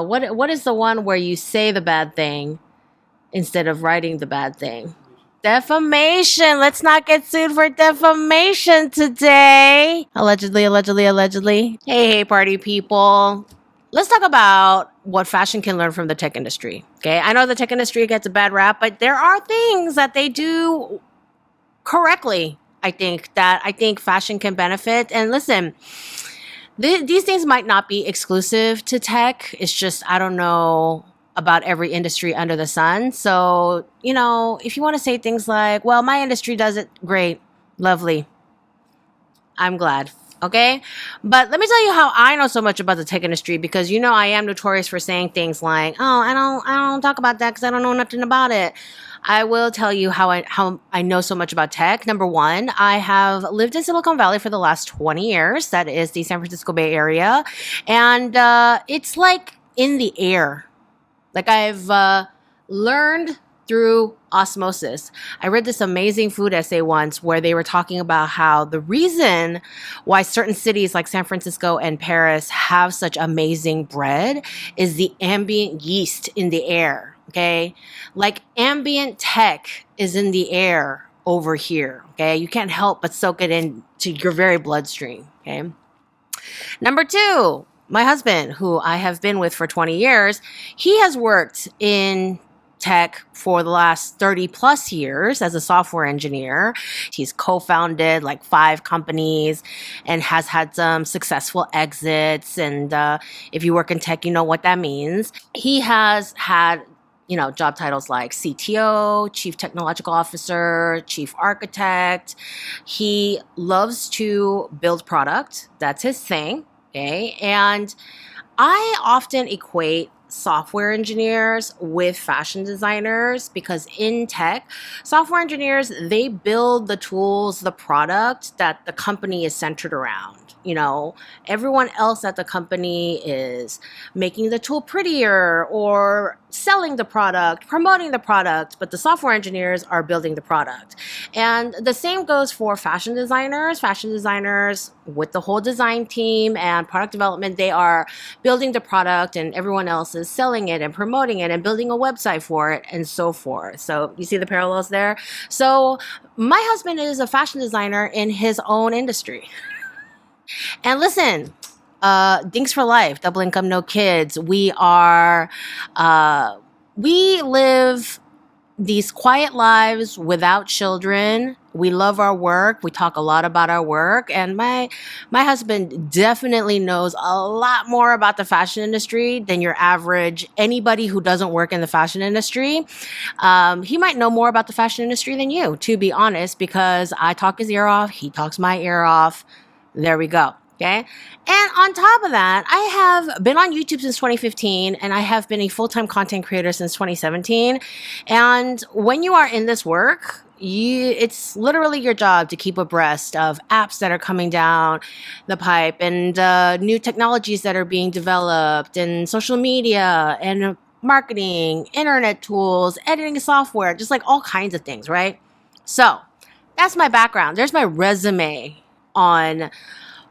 What is the one where you say the bad thing instead of writing the bad thing? Defamation. Let's not get sued for defamation today. Allegedly, allegedly, allegedly. Hey, party people. Let's talk about what fashion can learn from the tech industry. Okay, I know the tech industry gets a bad rap, but there are things that they do correctly. I think fashion can benefit. And listen, these things might not be exclusive to tech. It's just I don't know about every industry under the sun. So, if you want to say things like, well, my industry does it great, lovely, I'm glad. Okay. But let me tell you how I know so much about the tech industry, because I am notorious for saying things like, oh, I don't talk about that because I don't know nothing about it. I will tell you how I know so much about tech. Number one, I have lived in Silicon Valley for the last 20 years. That is the San Francisco Bay Area. And it's like in the air. Like I've learned through osmosis. I read this amazing food essay once where they were talking about how the reason why certain cities like San Francisco and Paris have such amazing bread is the ambient yeast in the air. Okay. Like ambient tech is in the air over here. Okay. You can't help but soak it into your very bloodstream. Okay. Number two, my husband, who I have been with for 20 years, he has worked in tech for the last 30 plus years as a software engineer. He's co-founded like 5 companies and has had some successful exits. And if you work in tech, you know what that means. He has had job titles like CTO, Chief Technological Officer, Chief Architect. He loves to build product. That's his thing. Okay. And I often equate software engineers with fashion designers, because in tech, software engineers, they build the tools, the product that the company is centered around. Everyone else at the company is making the tool prettier or selling the product, promoting the product, but the software engineers are building the product. And the same goes for fashion designers. Fashion designers with the whole design team and product development, they are building the product and everyone else is selling it and promoting it and building a website for it and so forth. So you see the parallels there? So my husband is a fashion designer in his own industry. And listen, Dinks for life, double income, no kids. We live these quiet lives without children. We love our work. We talk a lot about our work. And my husband definitely knows a lot more about the fashion industry than your average anybody who doesn't work in the fashion industry. He might know more about the fashion industry than you, to be honest, because I talk his ear off. He talks my ear off. There we go. Okay. And on top of that, I have been on YouTube since 2015 and I have been a full-time content creator since 2017. And when you are in this work, it's literally your job to keep abreast of apps that are coming down the pipe and new technologies that are being developed and social media and marketing, internet tools, editing software, just like all kinds of things, right? So that's my background. There's my resume on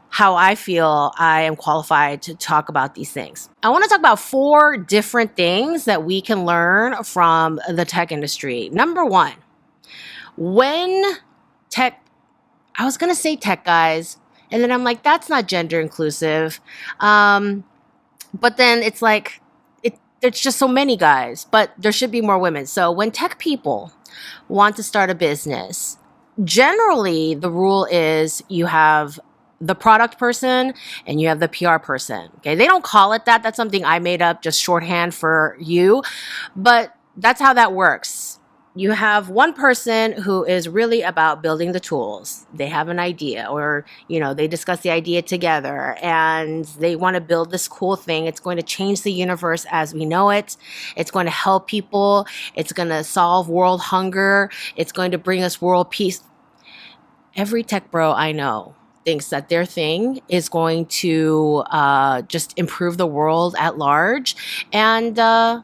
how I feel I am qualified to talk about these things. I want to talk about 4 different things that we can learn from the tech industry. Number 1, when tech, I was going to say tech guys, and then I'm like, that's not gender inclusive. But then it's like, there's just so many guys, but there should be more women. So when tech people want to start a business, generally the rule is you have the product person and you have the PR person. Okay. They don't call it that. That's something I made up, just shorthand for you, but that's how that works. You have one person who is really about building the tools. They have an idea or, they discuss the idea together and they want to build this cool thing. It's going to change the universe as we know it. It's going to help people. It's going to solve world hunger. It's going to bring us world peace. Every tech bro I know thinks that their thing is going to just improve the world at large. And I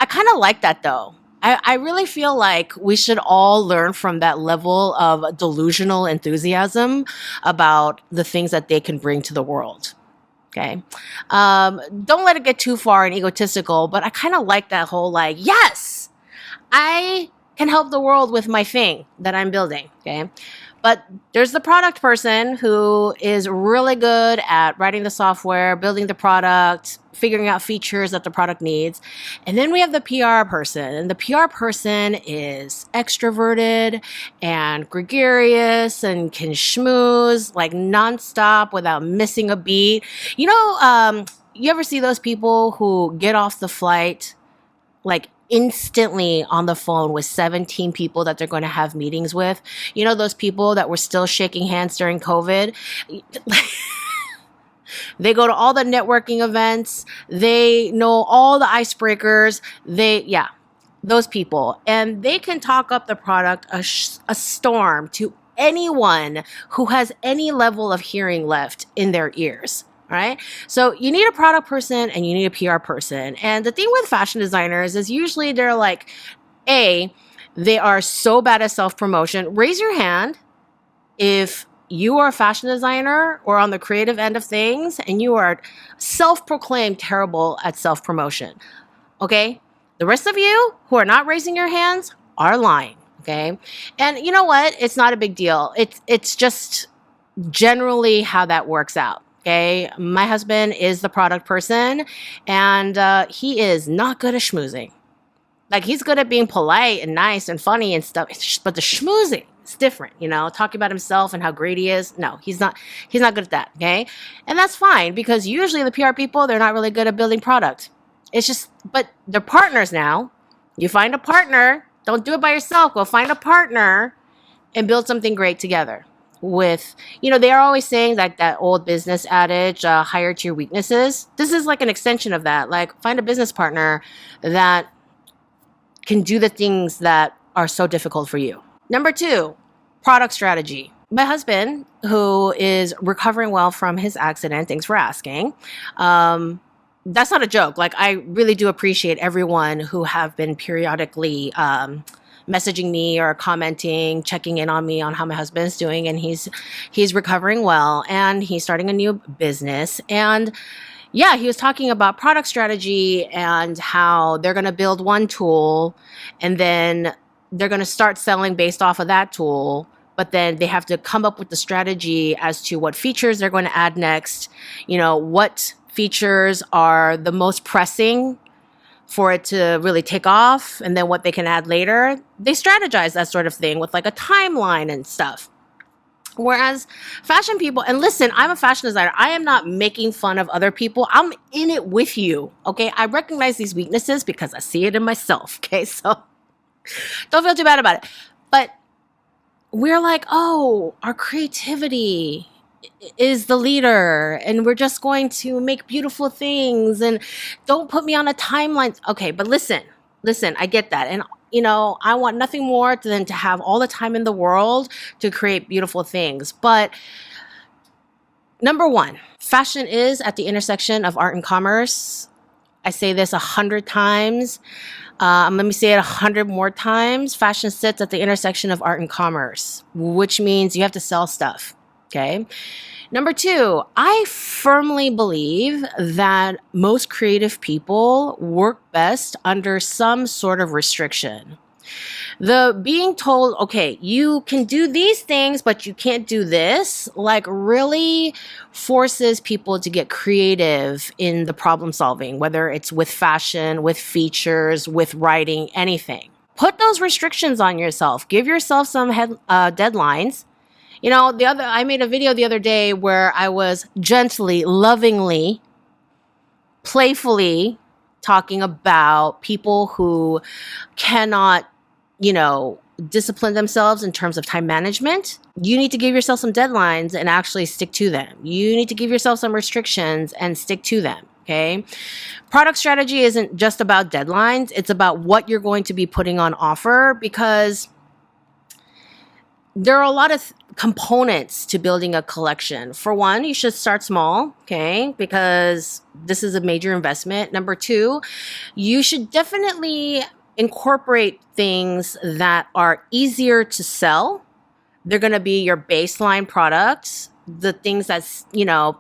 kind of like that though. I really feel like we should all learn from that level of delusional enthusiasm about the things that they can bring to the world. Okay. Don't let it get too far and egotistical, but I kind of like that whole like, yes, I can help the world with my thing that I'm building. Okay. But there's the product person who is really good at writing the software, building the product, figuring out features that the product needs. And then we have the PR person. And the PR person is extroverted and gregarious and can schmooze like nonstop without missing a beat. You ever see those people who get off the flight like instantly on the phone with 17 people that they're going to have meetings with? You know, those people that were still shaking hands during COVID? They go to all the networking events. They know all the icebreakers. Those people. And they can talk up the product a storm to anyone who has any level of hearing left in their ears. Right? So you need a product person and you need a PR person. And the thing with fashion designers is usually they're like, they are so bad at self-promotion. Raise your hand if you are a fashion designer or on the creative end of things and you are self-proclaimed terrible at self-promotion. Okay? The rest of you who are not raising your hands are lying. Okay? And you know what? It's not a big deal. It's just generally how that works out. Okay, my husband is the product person, and he is not good at schmoozing. Like, he's good at being polite and nice and funny and stuff, but the schmoozing is different. Talking about himself and how great he is. No, he's not. He's not good at that. Okay, and that's fine because usually the PR people, they're not really good at building product. It's just, but they're partners now. You find a partner. Don't do it by yourself. Go find a partner and build something great together. They are always saying that old business adage, hire to your weaknesses. This is like an extension of that. Like, find a business partner that can do the things that are so difficult for you. Number 2, product strategy. My husband, who is recovering well from his accident, thanks for asking. That's not a joke. Like, I really do appreciate everyone who have been periodically messaging me or commenting, checking in on me on how my husband's doing, and he's recovering well, and he's starting a new business. And yeah, he was talking about product strategy and how they're going to build one tool and then they're going to start selling based off of that tool, but then they have to come up with the strategy as to what features they're going to add next, what features are the most pressing for it to really take off, and then what they can add later. They strategize that sort of thing with like a timeline and stuff. Whereas fashion people, and listen, I'm a fashion designer. I am not making fun of other people. I'm in it with you, okay? I recognize these weaknesses because I see it in myself, okay? So don't feel too bad about it. But we're like, oh, our creativity is the leader and we're just going to make beautiful things and don't put me on a timeline. Okay, but listen, I get that. And I want nothing more than to have all the time in the world to create beautiful things. But number 1, fashion is at the intersection of art and commerce. I say this 100 times. Let me say it 100 more times. Fashion sits at the intersection of art and commerce, which means you have to sell stuff. Okay. Number 2, I firmly believe that most creative people work best under some sort of restriction. The being told, okay, you can do these things, but you can't do this, like really forces people to get creative in the problem solving, whether it's with fashion, with features, with writing, anything. Put those restrictions on yourself. Give yourself some deadlines. I made a video the other day where I was gently, lovingly, playfully talking about people who cannot, discipline themselves in terms of time management. You need to give yourself some deadlines and actually stick to them. You need to give yourself some restrictions and stick to them. Okay. Product strategy isn't just about deadlines. It's about what you're going to be putting on offer, because there are a lot of components to building a collection. For one, you should start small, okay, because this is a major investment. Number 2, you should definitely incorporate things that are easier to sell. They're going to be your baseline products. the things that's,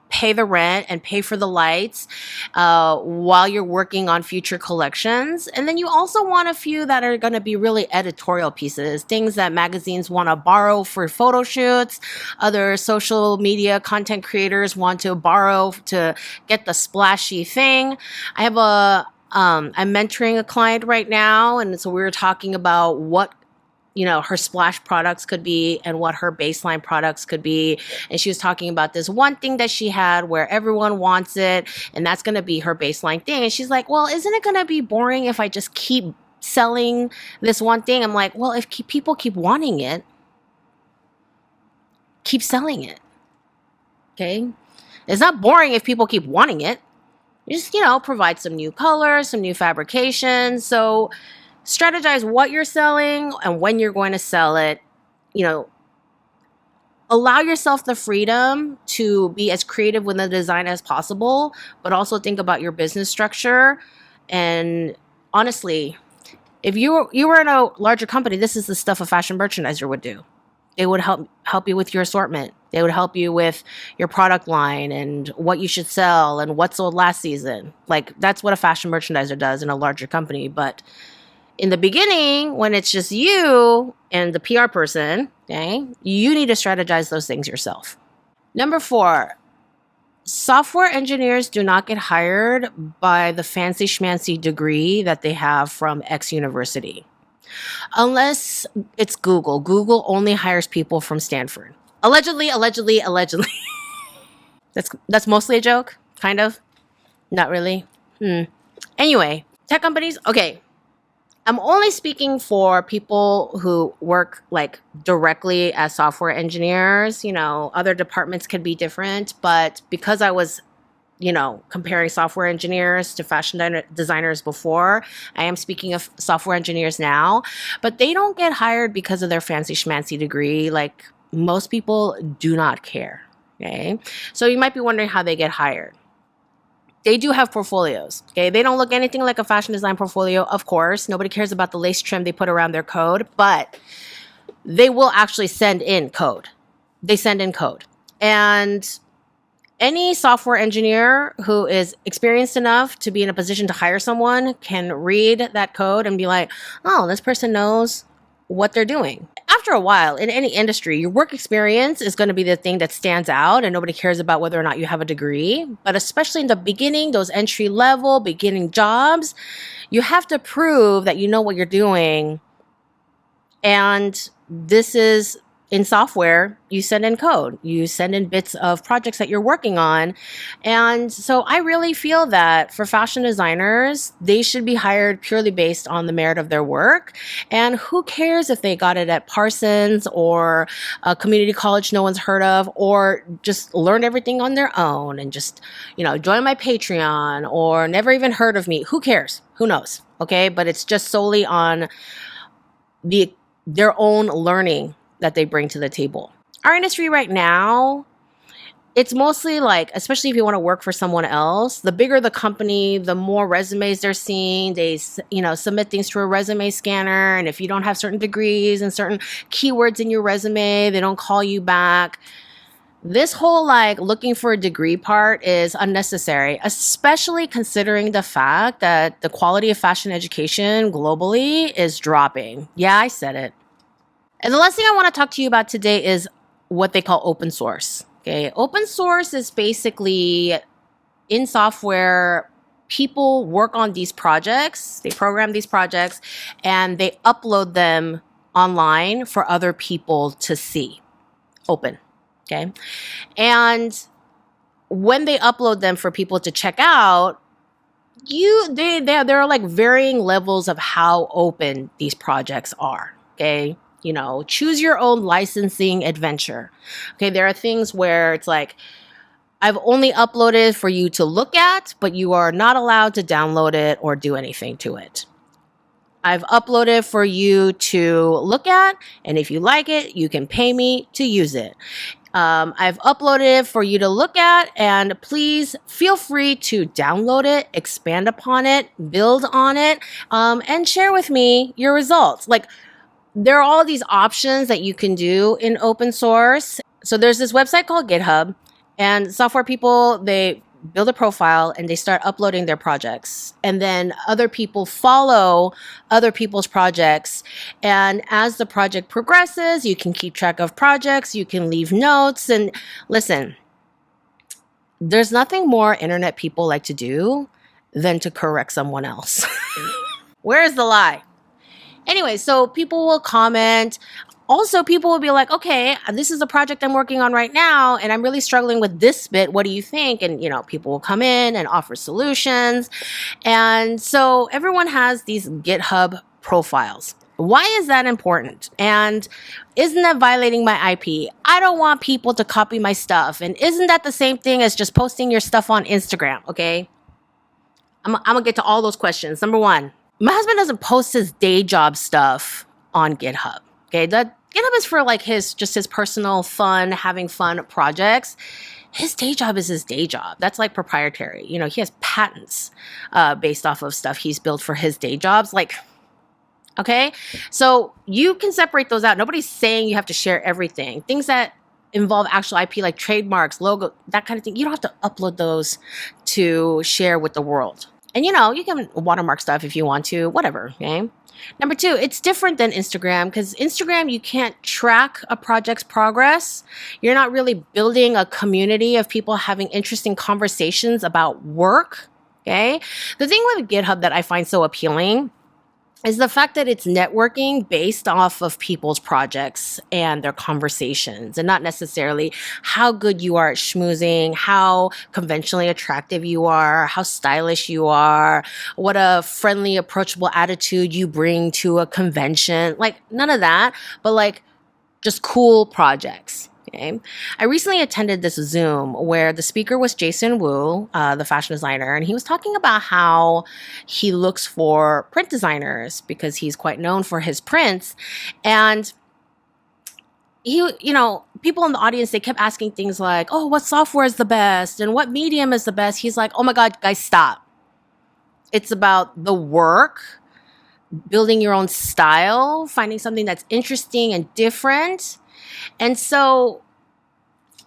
pay the rent and pay for the lights while you're working on future collections. And then you also want a few that are going to be really editorial pieces, things that magazines want to borrow for photo shoots, other social media content creators want to borrow to get the splashy thing. I have I'm mentoring a client right now, and so we were talking about what her splash products could be and what her baseline products could be. And she was talking about this one thing that she had where everyone wants it, and that's going to be her baseline thing. And she's like, well, isn't it going to be boring if I just keep selling this one thing? I'm like, well, if people keep wanting it, keep selling it. Okay. It's not boring if people keep wanting it. You just, provide some new colors, some new fabrications. So strategize what you're selling and when you're going to sell it. Allow yourself the freedom to be as creative with the design as possible, but also think about your business structure. And honestly, if you were in a larger company, this is the stuff a fashion merchandiser would do. They would help you with your assortment. They would help you with your product line and what you should sell and what sold last season. Like, that's what a fashion merchandiser does in a larger company. But in the beginning, when it's just you and the PR person, okay, you need to strategize those things yourself. Number 4, software engineers do not get hired by the fancy schmancy degree that they have from X university. Unless it's Google. Google only hires people from Stanford. Allegedly. That's mostly a joke, kind of. Not really. Anyway, tech companies, okay. I'm only speaking for people who work like directly as software engineers. Other departments could be different, but because I was, comparing software engineers to fashion designers before, I am speaking of software engineers now, but they don't get hired because of their fancy schmancy degree. Like, most people do not care. Okay. So you might be wondering how they get hired. They do have portfolios, okay? They don't look anything like a fashion design portfolio, of course. Nobody cares about the lace trim they put around their code, but they will actually send in code. They send in code. And any software engineer who is experienced enough to be in a position to hire someone can read that code and be like, oh, this person knows what they're doing. After a while, in any industry, your work experience is going to be the thing that stands out, and nobody cares about whether or not you have a degree. But especially in the beginning, those entry level beginning jobs, you have to prove that you know what you're doing. And this is in software, you send in code, you send in bits of projects that you're working on. And so I really feel that for fashion designers, they should be hired purely based on the merit of their work. And who cares if they got it at Parsons or a community college no one's heard of, or just learned everything on their own and just, join my Patreon or never even heard of me. Who cares? Who knows? Okay. But it's just solely on their own learning that they bring to the table. Our industry right now, it's mostly like, especially if you want to work for someone else, the bigger the company, the more resumes they're seeing. They, submit things to a resume scanner. And if you don't have certain degrees and certain keywords in your resume, they don't call you back. This whole looking for a degree part is unnecessary, especially considering the fact that the quality of fashion education globally is dropping. Yeah, I said it. And the last thing I want to talk to you about today is what they call open source. Okay, open source is basically in software, people work on these projects, they program these projects, and they upload them online for other people to see. Open. Okay. And when they upload them for people to check out, there are varying levels of how open these projects are. Okay. Choose your own licensing adventure. Okay, there are things where it's like, I've only uploaded for you to look at, but you are not allowed to download it or do anything to it. I've uploaded for you to look at, and if you like it, you can pay me to use it. I've uploaded for you to look at, and please feel free to download it, expand upon it, build on it, and share with me your results. There are all these options that you can do in open source. So there's this website called GitHub, and software people, they build a profile and they start uploading their projects. And then other people follow other people's projects. And as the project progresses, you can keep track of projects, you can leave notes. And listen, there's nothing more internet people like to do than to correct someone else. Where's the lie? Anyway, so people will comment. Also, people will be like, okay, this is a project I'm working on right now, and I'm really struggling with this bit. What do you think? And, people will come in and offer solutions. And so everyone has these GitHub profiles. Why is that important? And isn't that violating my IP? I don't want people to copy my stuff. And isn't that the same thing as just posting your stuff on Instagram? Okay. I'm going to get to all those questions. Number one, my husband doesn't post his day job stuff on GitHub. Okay, that GitHub is for like his personal fun, having fun projects. His day job is his day job. That's like proprietary. He has patents based off of stuff he's built for his day jobs. Okay, so you can separate those out. Nobody's saying you have to share everything. Things that involve actual IP, like trademarks, logo, that kind of thing. You don't have to upload those to share with the world. And you can watermark stuff if you want to, whatever, okay? Number two, it's different than Instagram because Instagram, you can't track a project's progress. You're not really building a community of people having interesting conversations about work, okay? The thing with GitHub that I find so appealing is the fact that it's networking based off of people's projects and their conversations, and not necessarily how good you are at schmoozing, how conventionally attractive you are, how stylish you are, what a friendly, approachable attitude you bring to a convention. Like, none of that, but like just cool projects. Okay. I recently attended this Zoom where the speaker was Jason Wu, the fashion designer, and he was talking about how he looks for print designers because he's quite known for his prints. And people in the audience, they kept asking things like, oh, what software is the best? And what medium is the best? He's like, oh my God, guys, stop. It's about the work, building your own style, finding something that's interesting and different. And so,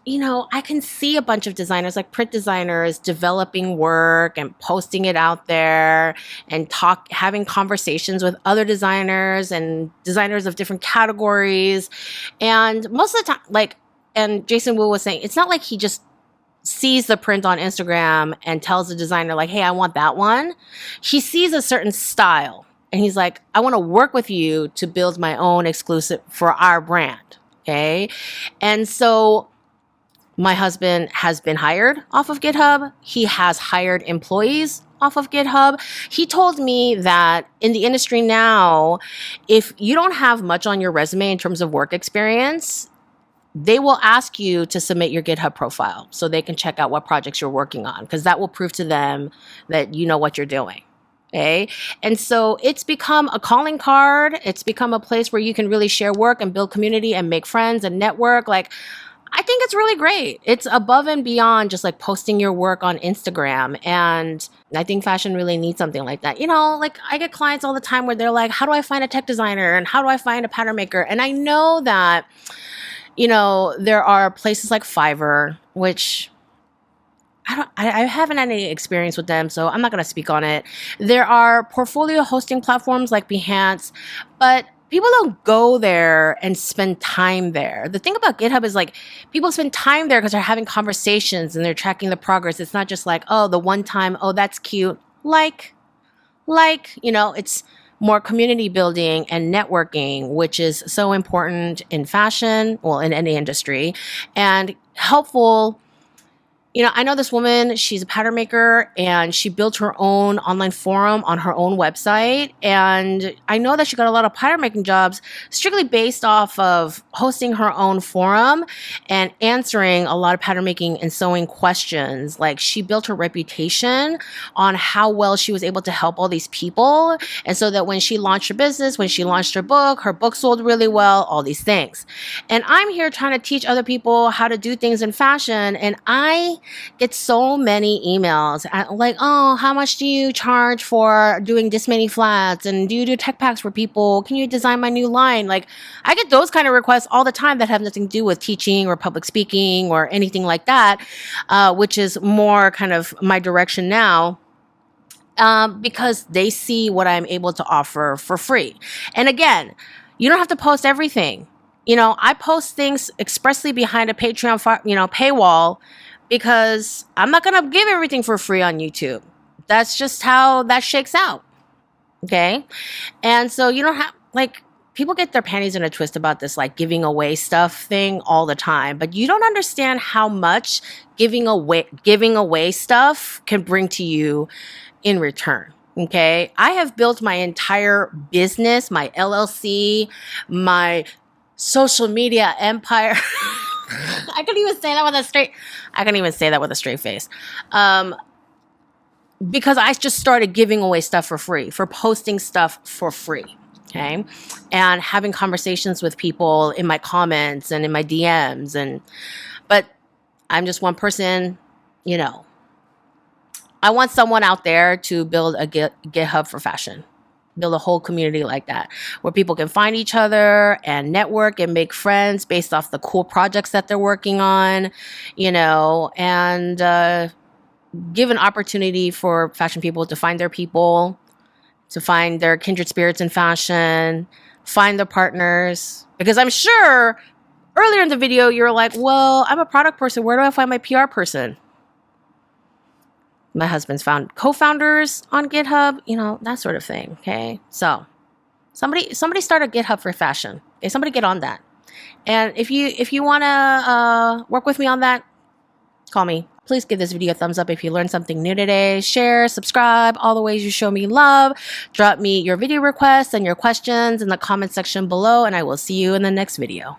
I can see a bunch of designers, like print designers, developing work and posting it out there and having conversations with other designers and designers of different categories. And most of the time, and Jason Wu was saying, it's not like he just sees the print on Instagram and tells the designer like, hey, I want that one. He sees a certain style and he's like, I want to work with you to build my own exclusive for our brand. Okay. And so my husband has been hired off of GitHub. He has hired employees off of GitHub. He told me that in the industry now, if you don't have much on your resume in terms of work experience, they will ask you to submit your GitHub profile so they can check out what projects you're working on, because that will prove to them that you know what you're doing. Okay. And so it's become a calling card. It's become a place where you can really share work and build community and make friends and network. I think it's really great. It's above and beyond just like posting your work on Instagram. And I think fashion really needs something like that. I get clients all the time where they're like, how do I find a tech designer? And how do I find a pattern maker? And I know that, there are places like Fiverr, which I haven't had any experience with them, so I'm not going to speak on it. There are portfolio hosting platforms like Behance, but people don't go there and spend time there. The thing about GitHub is people spend time there because they're having conversations and they're tracking the progress. It's not just the one time, oh, that's cute. It's more community building and networking, which is so important in fashion, well, in any industry, and helpful. I know this woman, she's a pattern maker, and she built her own online forum on her own website. And I know that she got a lot of pattern making jobs strictly based off of hosting her own forum and answering a lot of pattern making and sewing questions. She built her reputation on how well she was able to help all these people. And so that when she launched her business, when she launched her book sold really well, all these things. And I'm here trying to teach other people how to do things in fashion. And I get so many emails like, oh, how much do you charge for doing this many flats? And do you do tech packs for people? Can you design my new line? Like, I get those kind of requests all the time that have nothing to do with teaching or public speaking or anything like that, which is more kind of my direction now. Because they see what I'm able to offer for free. And again, you don't have to post everything. I post things expressly behind a Patreon, paywall, because I'm not going to give everything for free on YouTube. That's just how that shakes out. Okay. And so you don't have, like, people get their panties in a twist about this, like, giving away stuff thing all the time, but you don't understand how much giving away stuff can bring to you in return. Okay. I have built my entire business, my LLC, my social media empire. I couldn't even say that with a straight face. Because I just started giving away stuff for free, for posting stuff for free. Okay. And having conversations with people in my comments and in my DMs. But I'm just one person, I want someone out there to build a GitHub for fashion, build a whole community like that, where people can find each other and network and make friends based off the cool projects that they're working on, and give an opportunity for fashion people to find their people, to find their kindred spirits in fashion, find their partners. Because I'm sure earlier in the video, you're like, well, I'm a product person. Where do I find my PR person? My husband's found co-founders on GitHub, that sort of thing. Okay. So somebody start a GitHub for fashion. Okay. Somebody get on that. And if you want to work with me on that, call me. Please give this video a thumbs up if you learned something new today. Share, subscribe, all the ways you show me love. Drop me your video requests and your questions in the comment section below, and I will see you in the next video.